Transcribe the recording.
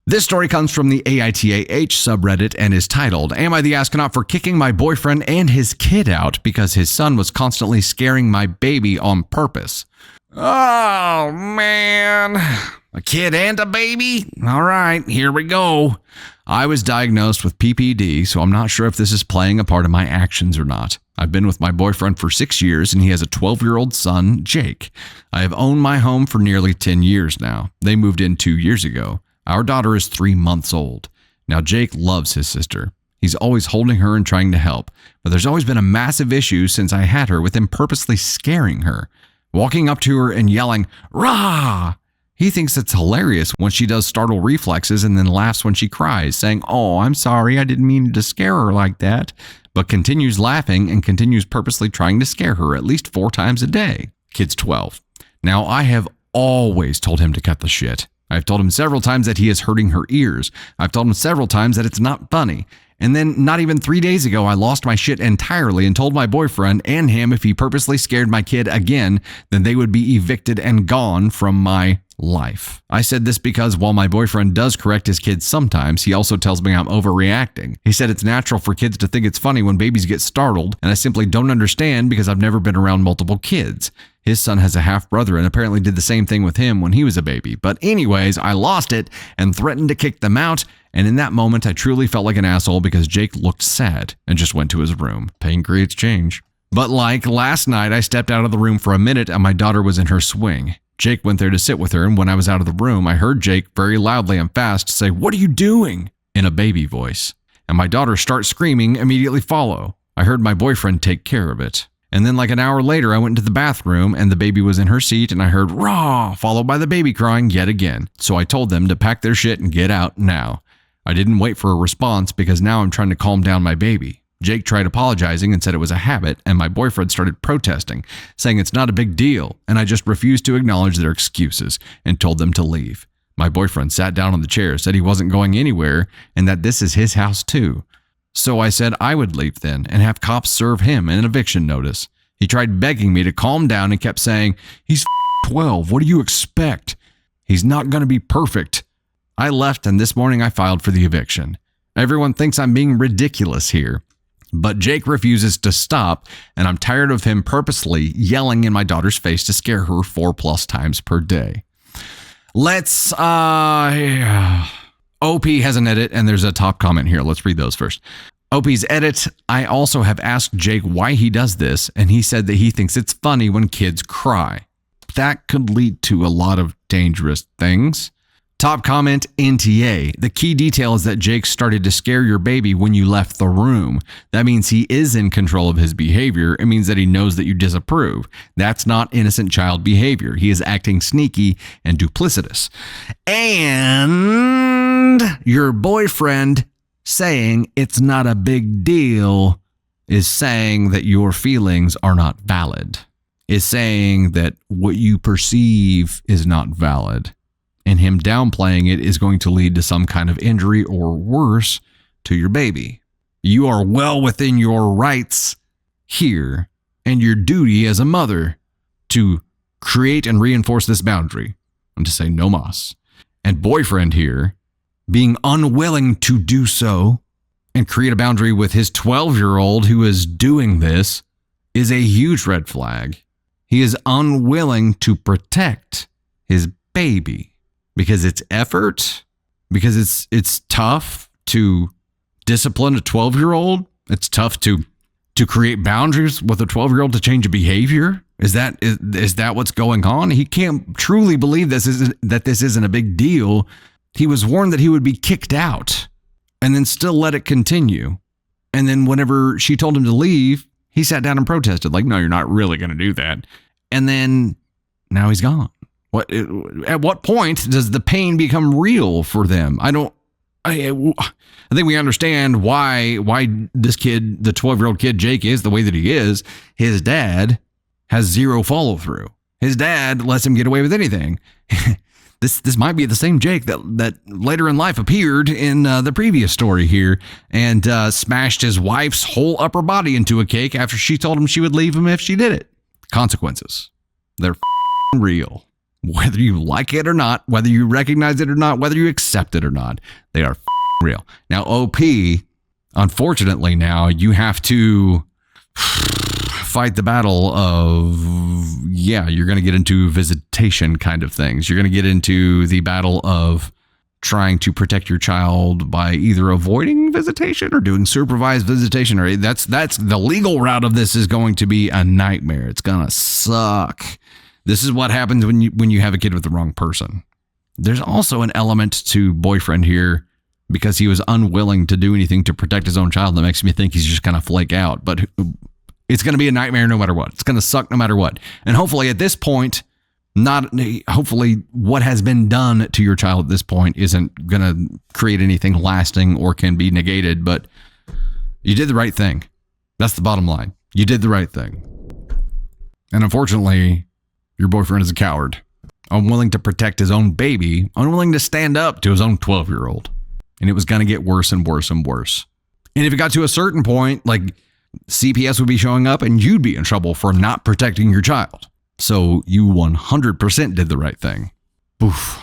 This story comes from the AITA subreddit and is titled, Am I the Astronaut for Kicking My Boyfriend and His Kid Out Because His Son Was Constantly Scaring My Baby on Purpose? Oh, man. A kid and a baby? All right, here we go. I was diagnosed with PPD, so I'm not sure if this is playing a part of my actions or not. I've been with my boyfriend for 6 years, and he has a 12-year-old son, Jake. I have owned my home for nearly 10 years now. They moved in 2 years ago. Our daughter is 3 months old. Now, Jake loves his sister. He's always holding her and trying to help, but there's always been a massive issue since I had her with him purposely scaring her, walking up to her and yelling, "Rah!" He thinks it's hilarious when she does startle reflexes and then laughs when she cries, saying, "Oh, I'm sorry, I didn't mean to scare her like that," but continues laughing and continues purposely trying to scare her at least 4 times a day. Kid's 12. Now, I have always told him to cut the shit. I've told him several times that he is hurting her ears. I've told him several times that it's not funny. And then not even 3 days ago, I lost my shit entirely and told my boyfriend and him if he purposely scared my kid again, then they would be evicted and gone from my life. I said this because while my boyfriend does correct his kids sometimes, he also tells me I'm overreacting. He said it's natural for kids to think it's funny when babies get startled, and I simply don't understand because I've never been around multiple kids. His son has a half-brother and apparently did the same thing with him when he was a baby. But anyways, I lost it and threatened to kick them out, and in that moment, I truly felt like an asshole because Jake looked sad and just went to his room. Pain creates change. But like last night, I stepped out of the room for a minute and my daughter was in her swing. Jake went there to sit with her, and when I was out of the room, I heard Jake very loudly and fast say, "What are you doing?" in a baby voice. And my daughter starts screaming, immediately follow. I heard my boyfriend take care of it. And then like an hour later, I went into the bathroom and the baby was in her seat and I heard "Rah!" followed by the baby crying yet again. So I told them to pack their shit and get out now. I didn't wait for a response because now I'm trying to calm down my baby. Jake tried apologizing and said it was a habit, and my boyfriend started protesting, saying it's not a big deal, and I just refused to acknowledge their excuses and told them to leave. My boyfriend sat down on the chair, said he wasn't going anywhere, and that this is his house too. So I said I would leave then and have cops serve him an eviction notice. He tried begging me to calm down and kept saying, "He's 12, what do you expect? He's not going to be perfect." I left, and this morning I filed for the eviction. Everyone thinks I'm being ridiculous here. But Jake refuses to stop, and I'm tired of him purposely yelling in my daughter's face to scare her 4+ times per day. OP has an edit, and there's a top comment here. Let's read those first. OP's edit, I also have asked Jake why he does this, and he said that he thinks it's funny when kids cry. That could lead to a lot of dangerous things. Top comment, NTA. The key detail is that Jake started to scare your baby when you left the room. That means he is in control of his behavior. It means that he knows that you disapprove. That's not innocent child behavior. He is acting sneaky and duplicitous. And your boyfriend saying it's not a big deal is saying that your feelings are not valid. Is saying that what you perceive is not valid. And him downplaying it is going to lead to some kind of injury or worse to your baby. You are well within your rights here and your duty as a mother to create and reinforce this boundary and to say no mas. And boyfriend here being unwilling to do so and create a boundary with his 12-year-old who is doing this is a huge red flag. He is unwilling to protect his baby. Because it's effort, because it's tough to discipline a 12-year-old. It's tough to create boundaries with a 12-year-old to change a behavior. Is that what's going on? He can't truly believe this isn't a big deal. He was warned that he would be kicked out and then still let it continue. And then whenever she told him to leave, he sat down and protested like, "No, you're not really going to do that." And then now he's gone. At what point does the pain become real for them? I think we understand why this kid, the 12-year-old kid Jake, is the way that he is. His dad has zero follow through. His dad lets him get away with anything. This might be the same Jake that later in life appeared in the previous story here and smashed his wife's whole upper body into a cake after she told him she would leave him if she did it. Consequences. They're real. Whether you like it or not, whether you recognize it or not, whether you accept it or not, they are real. Now, OP, unfortunately, now you have to fight the battle of, you're going to get into visitation kind of things. You're going to get into the battle of trying to protect your child by either avoiding visitation or doing supervised visitation. Or that's the legal route of this is going to be a nightmare. It's going to suck. This is what happens when you have a kid with the wrong person. There's also an element to boyfriend here because he was unwilling to do anything to protect his own child that makes me think he's just going to flake out. But it's going to be a nightmare no matter what. It's going to suck no matter what. And hopefully at this point, hopefully what has been done to your child at this point isn't going to create anything lasting or can be negated. But you did the right thing. That's the bottom line. You did the right thing. And unfortunately, your boyfriend is a coward, unwilling to protect his own baby, unwilling to stand up to his own 12-year-old. And it was going to get worse and worse and worse. And if it got to a certain point, like CPS would be showing up and you'd be in trouble for not protecting your child. So you 100% did the right thing. Oof.